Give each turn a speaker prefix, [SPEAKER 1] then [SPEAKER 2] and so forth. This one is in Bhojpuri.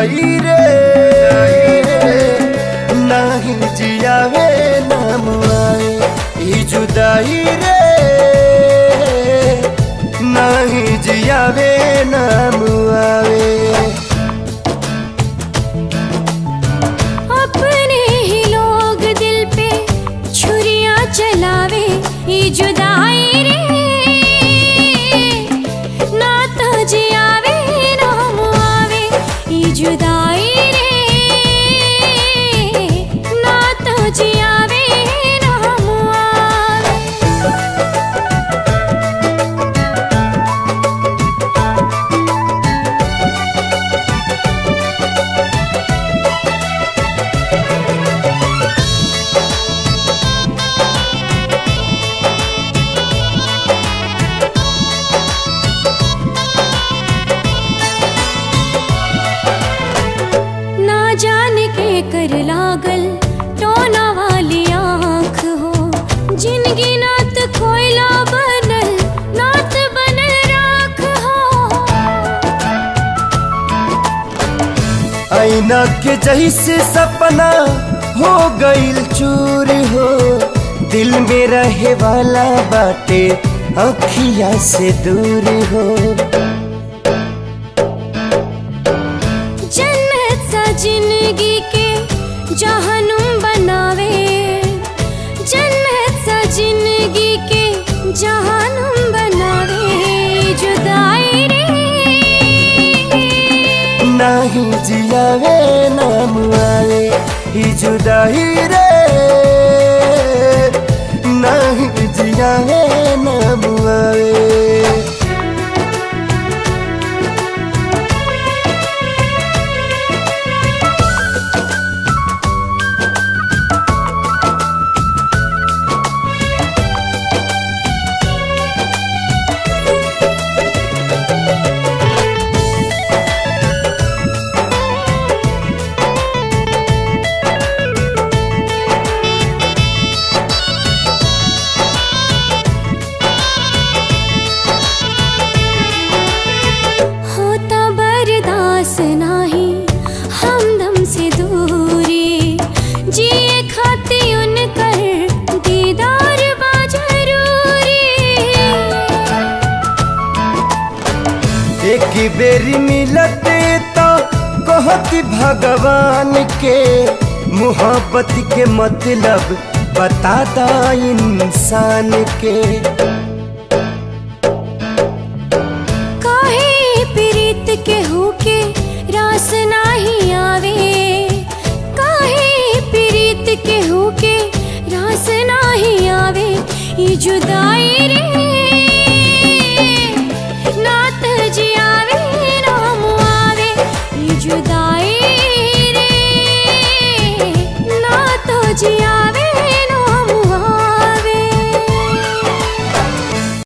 [SPEAKER 1] जुदाई रे नाही जियावे नाम आए। ई जुदाई रे नाही जियावे नाम आवे।
[SPEAKER 2] अपने ही लोग दिल पे छुरियां चलावे। ई जुदाई रे ना तो जियावे नाम आवे। ई जुदाई रे ना तो जियावे नाम आवे। ना जाने के कर लागल टोना वाली आँख हो। जिनगी नात कोयला बनल नात बनल राख हो।
[SPEAKER 1] आईना के जैसे सपना हो गईल चूर हो। दिल में रहे वाला बाटे अखिया से दूर हो।
[SPEAKER 2] जन्नत सा जिंदगी के जहनुम बनावे। जन्नत सा जिंदगी के जहनुम बनावे। जुदाई रे
[SPEAKER 1] नाही जियावे नाम आवे। ई जुदाई रे नाही जियावे नाम आवे।
[SPEAKER 2] होता बर्दाश्त नाही हमदम से दूरी। जिए खाती उनकर दीदार बा जरूरी।
[SPEAKER 1] एक बेरी मिलते तो कहती भगवान के मोहब्बत के मतलब बताता इंसान के।
[SPEAKER 2] काहे प्रीत के होके रास नाही आवे। काहे प्रीत के होके रास नाही आवे। ई जुदाई रे नात जियावे नाम आवे। ई जुदाई रे ना तो जियावे